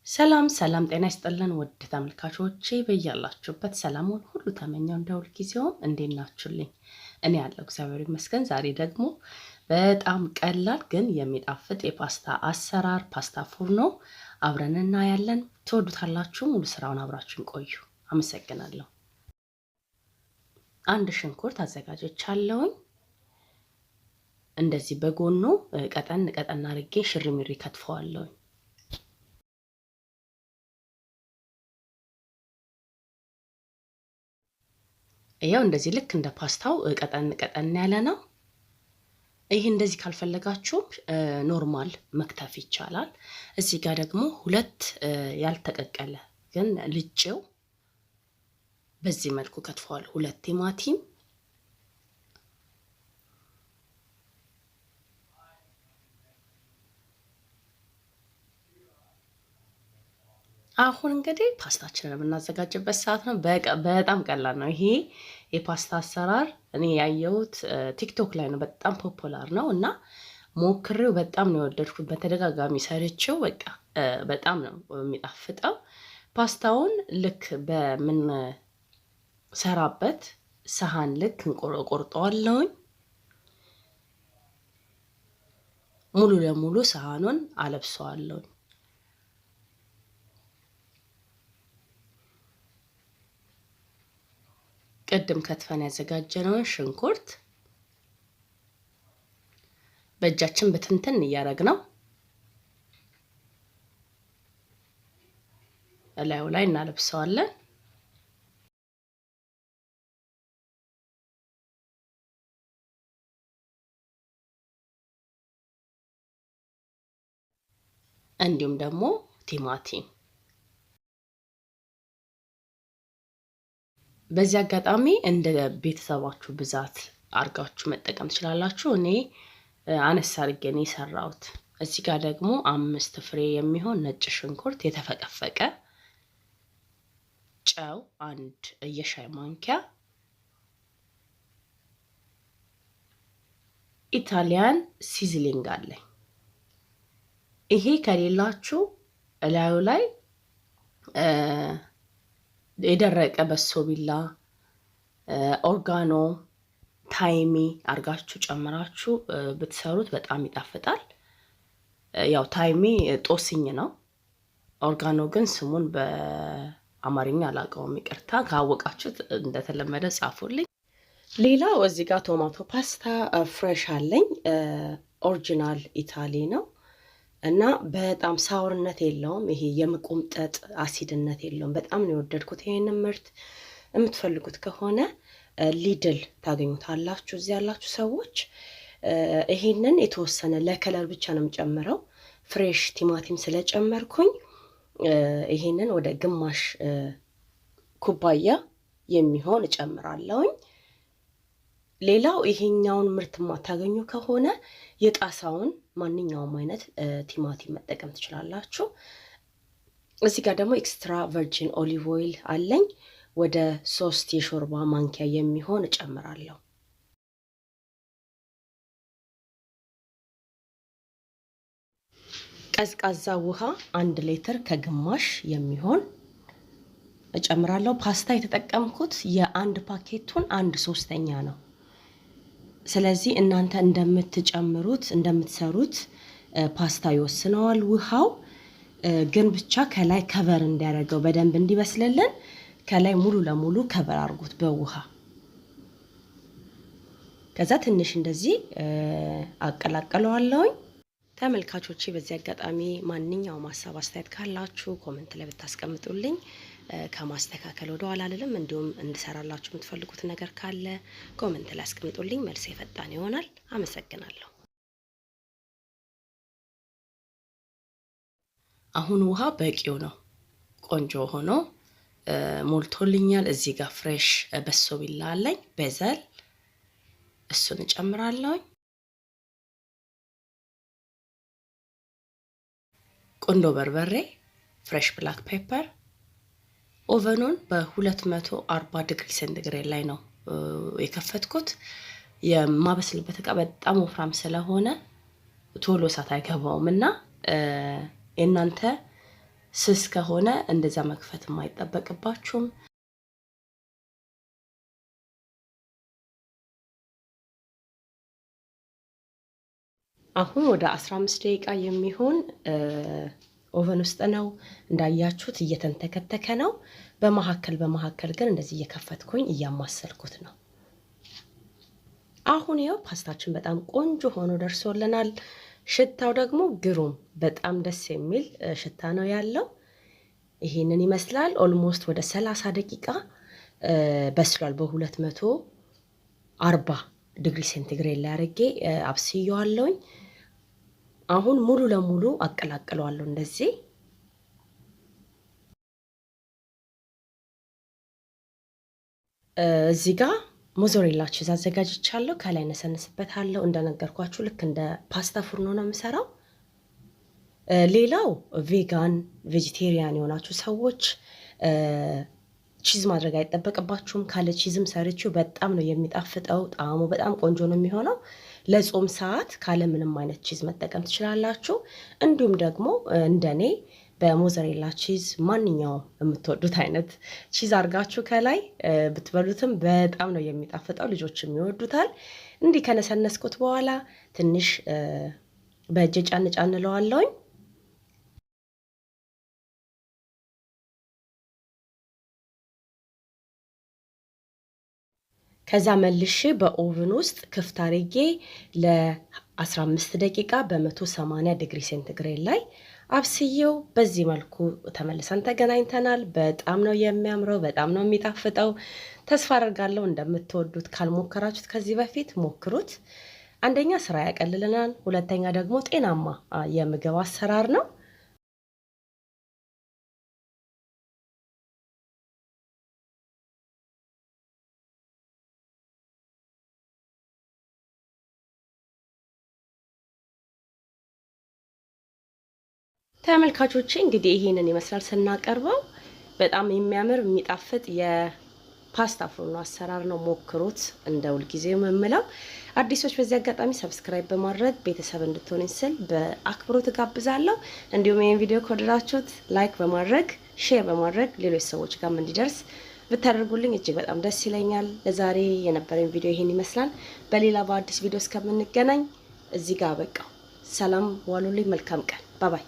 ሰላም ሰላም ጤና ይስጥልን ውድ ተመልካቾቼ በያላችሁበት ሰላሙን ሁሉ ተመኘው እንደውል ጊዜው እንዴት ናችሁልኝ? እኔ ያለው እግዚአብሔር ይመስገን። ዛሬ ደግሞ በጣም ቀላል ግን የሚጣፍጥ የፓስታ አሰራር ፓስታ ፎርኖ አብረን እናያለን። ትወዱታላችሁ። ሙሉ ስራውን አብራችሁን ቆዩ። አመሰግናለሁ። አንድ ሽንኩርት አዘጋጅቻለሁኝ። እንደዚህ በጎኑ ቀጠን ቀጠን አድርጌ ሽርሚሪ ከትፈዋለሁኝ። ይሄው እንደዚህ ልክ እንደ ፓስታው ቀጠን ቀጠን ያለ ነው። ይሄ እንደዚህ ካልፈለጋችሁ ኖርማል መክተፍ ይቻላል። እዚህ ጋር ደግሞ ሁለት ያልተቀቀለ ግን ልጬው በዚህ መልኩ ከትፈዋል። ሁለት ቲማቲም፣ አሁን እንግዲህ ፓስታችንን የምናዘጋጅበት ሰዓት ነው። በጣም ቀላል ነው። ይሄ የፓስታ አሰራር እኔ ያየሁት ቲክቶክ ላይ ነው። በጣም ፖፑላር ነው እና ሞክሬው በጣም ነው የወደድኩት። በተደጋጋሚ ሰርቼው በቃ በጣም ነው የሚጣፍጠው። ፓስታውን ልክ በምን ሰራበት ሰሃን ልክ እንቆርጠዋለሁኝ። ሙሉ ለሙሉ ሰሃኑን አለብሰዋለሁኝ። ቅድም ከትፈን ያዘጋጀነውን ሽንኩርት በእጃችን በትንትን እያደረግነው እላዩ ላይ እናለብሰዋለን። እንዲሁም ደግሞ ቲማቲም። በዚህ አጋጣሚ እንደ ቤተሰባችሁ ብዛት አርጋችሁ መጠቀም ትችላላችሁ። እኔ አነስ አድርጌ ነው የሰራሁት። እዚህ ጋር ደግሞ 5 ፍሬ የሚሆን ነጭ ሽንኩርት የተፈቀፈቀ፣ ጨው 1 የሻይ ማንኪያ፣ ኢታሊያን ሲዝሊንግ አለኝ። ይሄ ከሌላችሁ እላዩ ላይ የደረቀ በሶ ቢላ፣ ኦርጋኖ፣ ታይሚ አርጋችሁ ጨምራችሁ ብትሰሩት በጣም ይጣፍጣል። ያው ታይሚ ጦስኝ ነው። ኦርጋኖ ግን ስሙን በአማርኛ አላውቀውም፣ ይቅርታ። ካወቃችሁት እንደተለመደ ጻፉልኝ። ሌላው እዚህ ጋር ቶማቶ ፓስታ ፍሬሽ አለኝ። ኦሪጂናል ኢታሊ ነው እና በጣም ሳውርነት የለውም። ይሄ የመቆምጠጥ አሲድነት የለውም። በጣም ነው የወደድኩት ይሄንን ምርት። የምትፈልጉት ከሆነ ሊድል ታገኙታላችሁ እዚህ ያላችሁ ሰዎች። ይሄንን የተወሰነ ለከለር ብቻ ነው የምጨምረው። ፍሬሽ ቲማቲም ስለጨመርኩኝ ይሄንን ወደ ግማሽ ኩባያ የሚሆን እጨምራለሁኝ። ሌላው ይሄኛውን ምርት ማታገኙ ከሆነ የጣሳውን ማንኛውም አይነት ቲማቲም መጠቀም ትችላላችሁ። እዚህ ጋር ደግሞ ኤክስትራ ቨርጂን ኦሊቭ ኦይል አለኝ። ወደ 3 የሾርባ ማንኪያ የሚሆን እጨምራለሁ። ቀዝቃዛ ውሃ 1 ሊትር ከግማሽ የሚሆን እጨምራለሁ። ፓስታ የተጠቀምኩት የአንድ ፓኬቱን 1/3ኛ ነው። ስለዚህ እናንተ እንደምትጨምሩት እንደምትሰሩት ፓስታ ይወስነዋል። ውሃው ግን ብቻ ከላይ ከቨር እንዲያደርገው በደንብ እንዲበስልልን ከላይ ሙሉ ለሙሉ ከቨር አድርጉት በውሃ። ከዛ ትንሽ እንደዚህ አቀላቅለዋለሁኝ። ተመልካቾቼ በዚህ አጋጣሚ ማንኛውም ሀሳብ አስተያየት ካላችሁ ኮሜንት ላይ ብታስቀምጡልኝ ከማስተካከል ወደ ኋላ አልልም። እንዲሁም እንድሰራላችሁ የምትፈልጉት ነገር ካለ ኮሜንት ላይ አስቀምጡልኝ። መልስ የፈጣን ይሆናል። አመሰግናለሁ። አሁን ውሃ በቂው ነው። ቆንጆ ሆኖ ሞልቶልኛል። እዚህ ጋር ፍሬሽ በሶ ቢላ አለኝ፣ በዘል እሱን እጨምራለሁ። ቁንዶ በርበሬ፣ ፍሬሽ ብላክ ፔፐር። ኦቨኑን በ240 ዲግሪ ሴንቲግሬድ ላይ ነው የከፈትኩት። የማበስልበት እቃ በጣም ወፍራም ስለሆነ ቶሎ እሳት አይገባውም እና እናንተ ስስ ከሆነ እንደዛ መክፈት የማይጠበቅባችሁም። አሁን ወደ 15 ደቂቃ የሚሆን ኦቨን ውስጥ ነው እንዳያችሁት እየተንተከተከ ነው። በመሐከል ግን እንደዚህ እየከፈትኩኝ እያማሰልኩት ነው። አሁን ይኸው ፓስታችን በጣም ቆንጆ ሆኖ ደርሶልናል። ሽታው ደግሞ ግሩም በጣም ደስ የሚል ሽታ ነው ያለው። ይሄንን ይመስላል። ኦልሞስት ወደ 30 ደቂቃ በስሏል። በ240 ዲግሪ ሴንቲግሬድ ላይ አድርጌ አብስየዋለሁኝ። አሁን ሙሉ ለሙሉ አቀላቅለዋለሁ እንደዚህ። እዚህ ጋር ሞዞሬላ ቺዝ አዘጋጅቻለሁ። ከላይ ነሰንስበታለሁ። እንደነገርኳችሁ ልክ እንደ ፓስታ ፉርኖ ነው የምሰራው። ሌላው ቬጋን ቬጂቴሪያን የሆናችሁ ሰዎች ቺዝ ማድረግ አይጠበቅባችሁም። ካለ ቺዝም ሰርቼው በጣም ነው የሚጣፍጠው። ጣዕሙ በጣም ቆንጆ ነው የሚሆነው። ለጾም ሰዓት ካለ ምንም አይነት ቺዝ መጠቀም ትችላላችሁ። እንዲሁም ደግሞ እንደኔ በሞዘሬላ ቺዝ ማንኛውም የምትወዱት አይነት ቺዝ አርጋችሁ ከላይ ብትበሉትም በጣም ነው የሚጣፍጠው። ልጆችም ይወዱታል። እንዲህ ከነሰነስኩት በኋላ ትንሽ በእጄ ጫን እለዋለሁኝ። ከዛ መልሼ በኦቭን ውስጥ ክፍት አድርጌ ለ15 ደቂቃ በ180 ዲግሪ ሴንቲግሬድ ላይ አብስዬው በዚህ መልኩ ተመልሰን ተገናኝተናል። በጣም ነው የሚያምረው፣ በጣም ነው የሚጣፍጠው። ተስፋ አደርጋለሁ እንደምትወዱት። ካልሞከራችሁት ከዚህ በፊት ሞክሩት። አንደኛ ስራ ያቀልልናል፣ ሁለተኛ ደግሞ ጤናማ የምግብ አሰራር ነው። ተመልካቾቼ እንግዲህ ይሄንን ይመስላል ስናቀርበው። በጣም የሚያምር የሚጣፍጥ የፓስታ ፎርኖ አሰራር ነው። ሞክሩት። እንደ ሁልጊዜው የምለው አዲሶች በዚህ አጋጣሚ ሰብስክራይብ በማድረግ ቤተሰብ እንድትሆኑ ስል በአክብሮት ጋብዛለሁ። እንዲሁም ይሄን ቪዲዮ ከወደዳችሁት ላይክ በማድረግ ሼር በማድረግ ሌሎች ሰዎች ጋርም እንዲደርስ ብታደርጉልኝ እጅግ በጣም ደስ ይለኛል። ለዛሬ የነበረን ቪዲዮ ይሄን ይመስላል። በሌላ በአዲስ ቪዲዮ እስከምንገናኝ እዚህ ጋር በቃ ሰላም ዋሉልኝ። መልካም ቀን። ባይ ባይ።